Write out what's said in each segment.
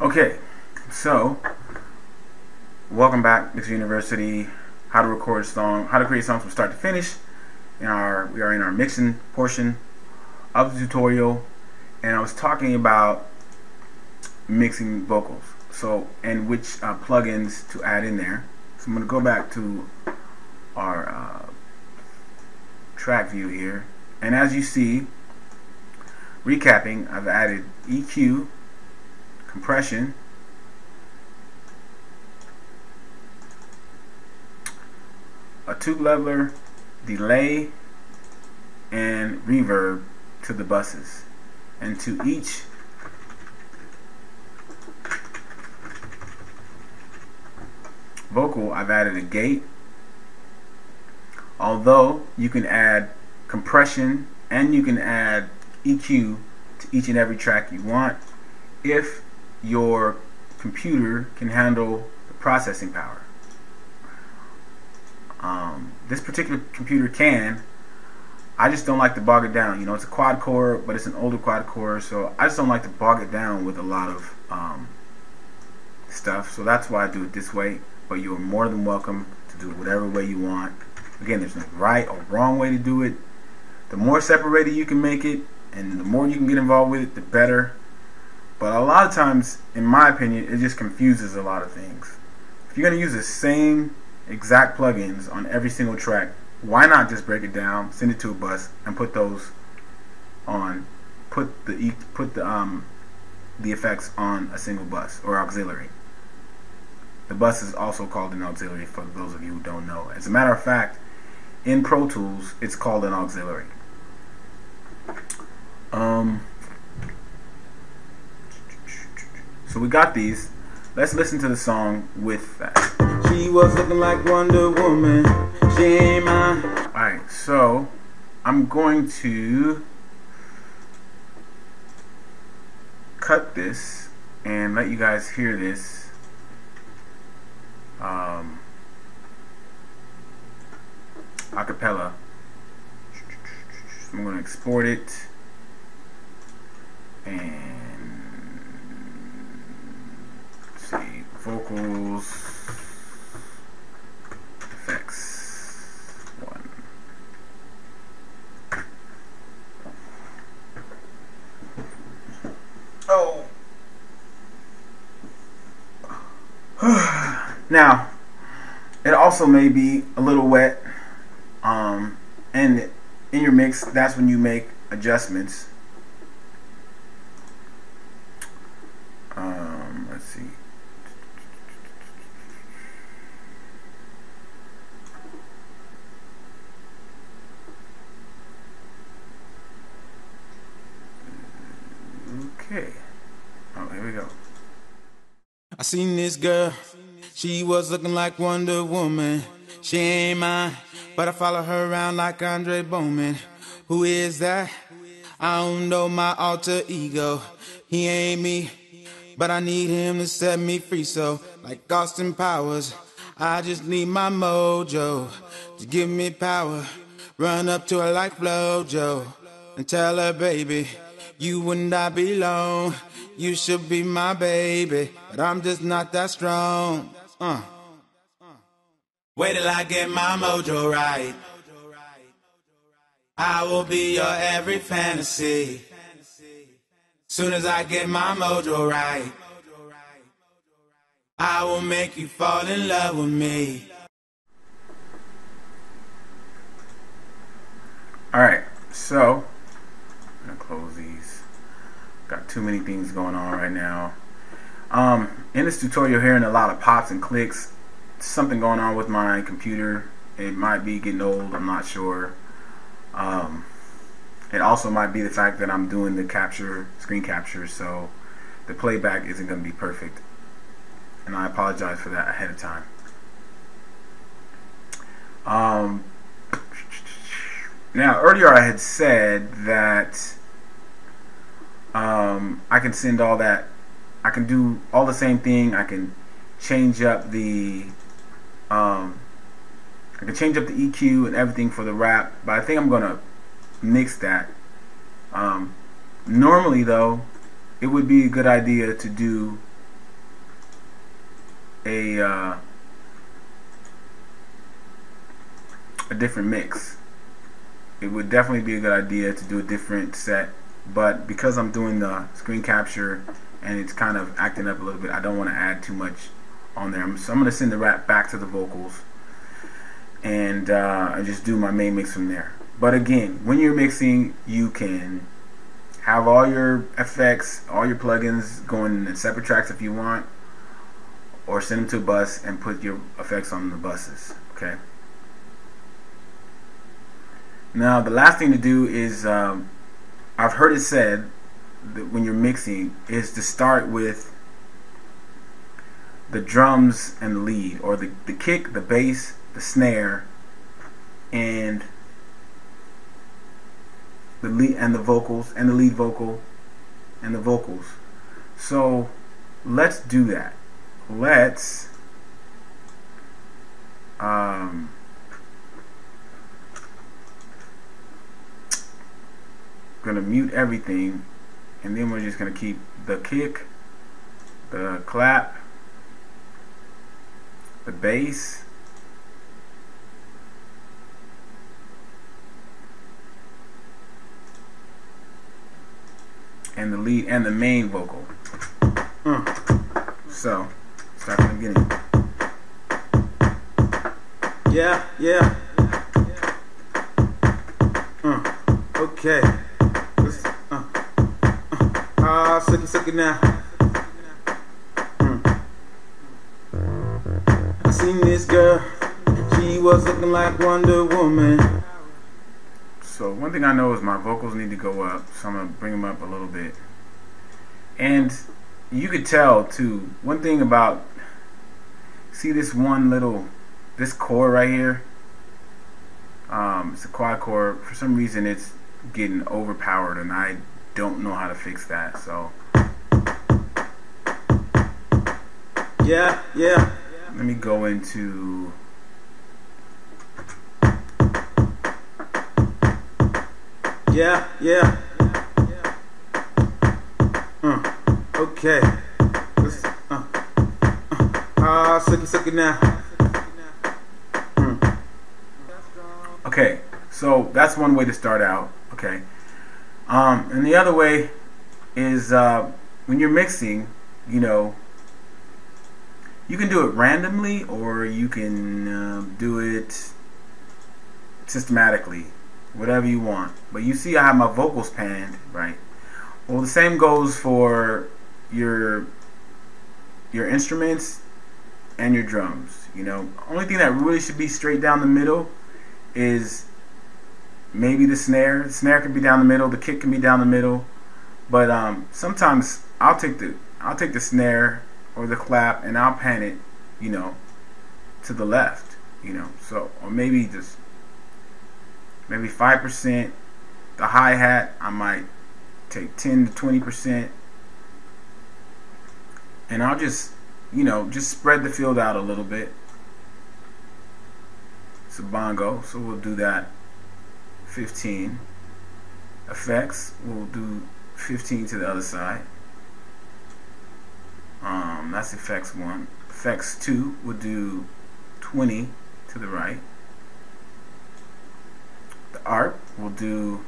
Okay, so welcome back. This is University. How to record a song, how to create songs from start to finish. We are in our mixing portion of the tutorial, and I was talking about mixing vocals. So, and which plugins to add in there. So I'm going to go back to our track view here, and as you see, recapping, I've added EQ, compression, a tube leveler, delay, and reverb to the buses. And to each vocal, I've added a gate. Although you can add compression and you can add EQ to each and every track you want, if your computer can handle the processing power. This particular computer can. I just don't like to bog it down. You know, it's a quad core, but it's an older quad core, so I just don't like to bog it down with a lot of stuff. So that's why I do it this way. But you are more than welcome to do it whatever way you want. Again, there's no right or wrong way to do it. The more separated you can make it, and the more you can get involved with it, the better. But a lot of times, in my opinion, it just confuses a lot of things. If you're going to use the same exact plugins on every single track, why not just break it down, send it to a bus, and put those on, put the effects on a single bus or auxiliary. The bus is also called an auxiliary for those of you who don't know. As a matter of fact, in Pro Tools, it's called an auxiliary. So we got these. Let's listen to the song with that. She was looking like Wonder Woman. She ain't mine. Alright, so I'm going to cut this and let you guys hear this. Acapella. So I'm going to export it and see vocals effects 1. Oh. Now, it also may be a little wet, and in your mix, that's when you make adjustments. Let's see. Okay. Oh, here we go. I seen this girl, she was looking like Wonder Woman. She ain't mine, but I follow her around like Andre Bowman. Who is that? I don't know, my alter ego. He ain't me, but I need him to set me free. So, like Austin Powers, I just need my mojo to give me power. Run up to her like Flojo and tell her, baby, you and I belong. You should be my baby, but I'm just not that strong. Wait till I get my mojo right. I will be your every fantasy. Soon as I get my mojo right, I will make you fall in love with me. Alright, so I'm gonna close these. Got too many things going on right now. In this tutorial, you're hearing a lot of pops and clicks. Something going on with my computer. It might be getting old, I'm not sure. It also might be the fact that I'm doing the screen capture, so the playback isn't going to be perfect, and I apologize for that ahead of time. Now earlier I had said that I can send all that, I can do all the same thing. I can change up the EQ and everything for the rap, but I think I'm gonna mix that. Normally though, it would be a good idea to do a different mix. It would definitely be a good idea to do a different set, but because I'm doing the screen capture and it's kind of acting up a little bit, I don't want to add too much on there. So I'm going to send the rap back to the vocals, and I just do my main mix from there. But again, when you're mixing, you can have all your effects, all your plugins going in separate tracks if you want, or send them to a bus and put your effects on the buses. Okay. Now the last thing to do is, I've heard it said that when you're mixing is to start with the drums and the lead, or the kick, the bass, the snare, and the lead and the vocals, and the lead vocal and the vocals. So let's do that. Let's gonna mute everything, and then we're just gonna keep the kick, the clap, the bass, and the lead and the main vocal. So start from the beginning. Yeah, yeah. Okay. Suck it now. I seen this girl. She was looking like Wonder Woman. So one thing I know is my vocals need to go up, so I'm gonna bring them up a little bit. And you could tell too, one thing about, see this this chord right here, it's a quad chord. For some reason it's getting overpowered, and I don't know how to fix that. So yeah, yeah. Let me go into yeah, yeah. Okay. Suck it now. Okay, so that's one way to start out. Okay, and the other way is when you're mixing, you can do it randomly, or you can do it systematically, whatever you want. But you see I have my vocals panned, right? Well, the same goes for your instruments and your drums. Only thing that really should be straight down the middle is maybe the snare. The snare can be down the middle, the kick can be down the middle, but sometimes I'll take the snare or the clap and I'll pan it, to the left, so, or maybe just maybe 5%. The hi-hat I might take 10 to 20%, and I'll just just spread the field out a little bit. It's a bongo, so we'll do that 15. Effects, we'll do 15 to the other side. That's effects 1. Effects 2, we'll do 20 to the right. The art, we'll do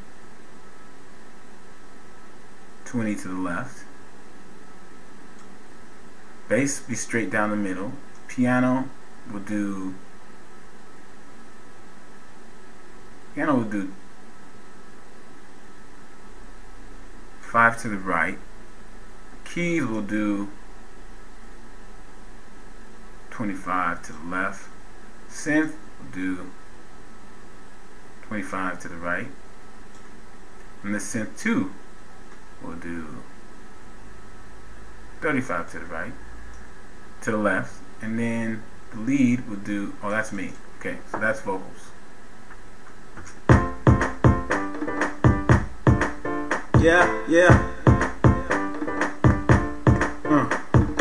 20 to the left. Bass, be straight down the middle. Piano, we'll do 5 to the right. Keys, we'll do 25 to the left. Synth, we'll do 25 to the right. And the synth 2, we'll do 35 to the right, to the left. And then the lead, we'll do, oh, that's me. Okay, so that's vocals. Yeah, yeah.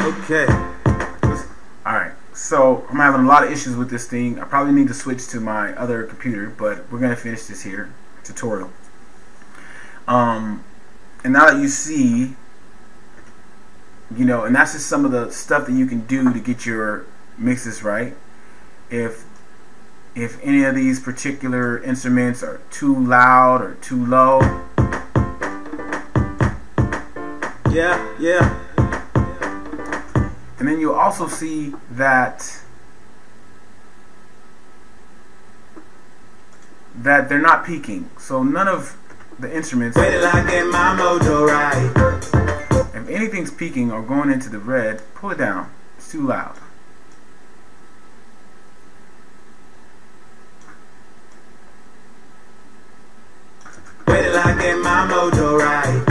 Okay. Alright, so I'm having a lot of issues with this thing. I probably need to switch to my other computer, but we're going to finish this here tutorial. And now that you see You know, and that's just some of the stuff that you can do to get your mixes right. If any of these particular instruments are too loud or too low, yeah. And then you'll also see that they're not peaking. So none of the instruments, Wait till I get my mojo right. if anything's peaking or going into the red, pull it down. It's too loud. Wait till I get my mojo right.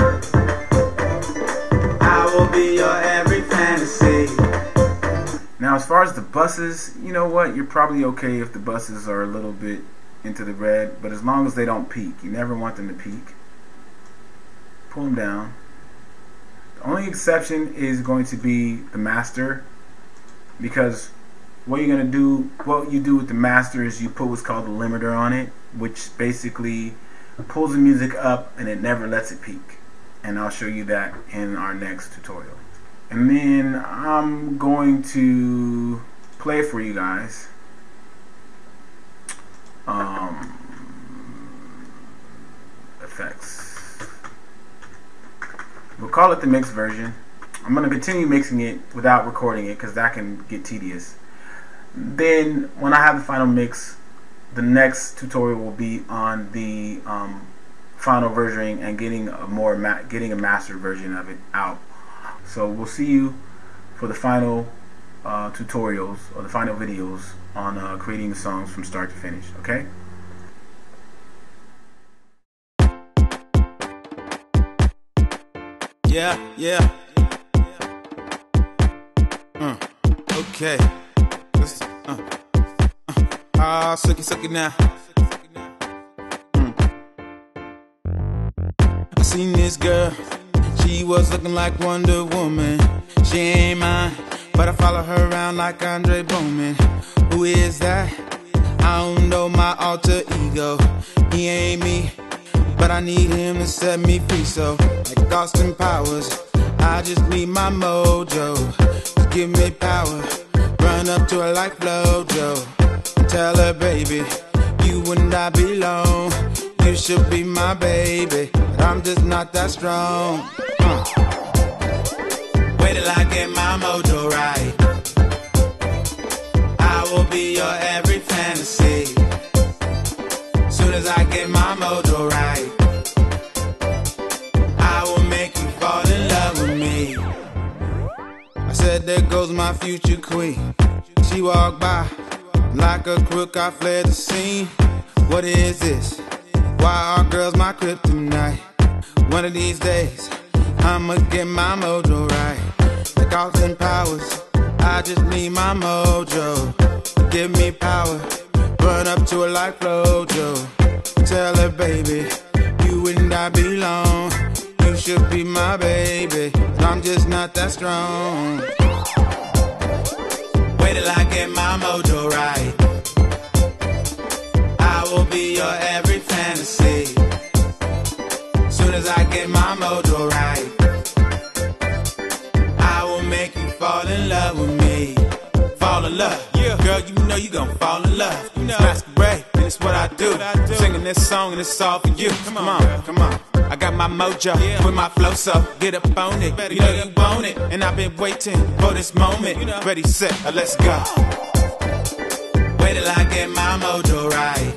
I will be your every fantasy. Now as far as the buses, you know what? You're probably okay if the buses are a little bit into the red, but as long as they don't peak. You never want them to peak. Pull them down. The only exception is going to be the master, because what you do with the master is you put what's called the limiter on it, which basically pulls the music up and it never lets it peak. And I'll show you that in our next tutorial. And then I'm going to play for you guys effects. We'll call it the mixed version. I'm going to continue mixing it without recording it because that can get tedious. Then when I have the final mix, the next tutorial will be on the final versioning and getting a mastered version of it out. So we'll see you for the final tutorials or the final videos on creating the songs from start to finish. Okay? Yeah. Okay. Suck it now. I seen this girl. She was looking like Wonder Woman. She ain't mine, but I follow her around like Andre Bowman. Who is that? I don't know, my alter ego. He ain't me, but I need him to set me free. So, like Austin Powers, I just need my mojo. Just give me power. Run up to her like Flojo. Tell her, baby, you and I belong. You should be my baby, but I'm just not that strong. Wait till I get my mojo right. I will be your every fantasy. Soon as I get my mojo right, I will make you fall in love with me. I said, there goes my future queen. She walked by like a crook, I fled the scene. What is this? Why are girls my kryptonite? One of these days, I'ma get my mojo right. Like Austin Powers, I just need my mojo. Give me power, run up to her like Flojo. Tell her, baby, you and I belong. You should be my baby, but I'm just not that strong. Wait till I get my mojo right. I will be your every fantasy. Soon as I get my mojo right, I will make you fall in love with me. Fall in love, yeah. Girl, you know you gon' fall in love. You know. Maskerade, and it's what I do. Singing this song and it's all for you. Come on. I got my mojo with my flow, so get up on it. You know you want it, and I've been waiting for this moment. Ready, set, let's go. Wait till I get my mojo right.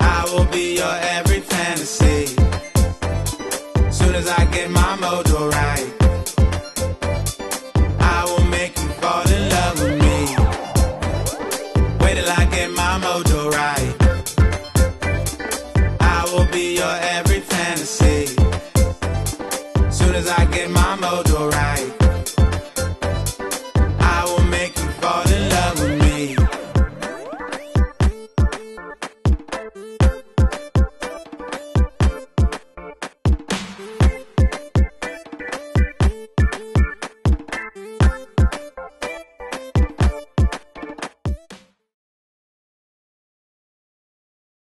I will be your every fantasy. Soon as I get my mojo right, I will make you fall in love with me. Wait till I get my mojo right. I will be your every fantasy. Soon as I get my mojo right,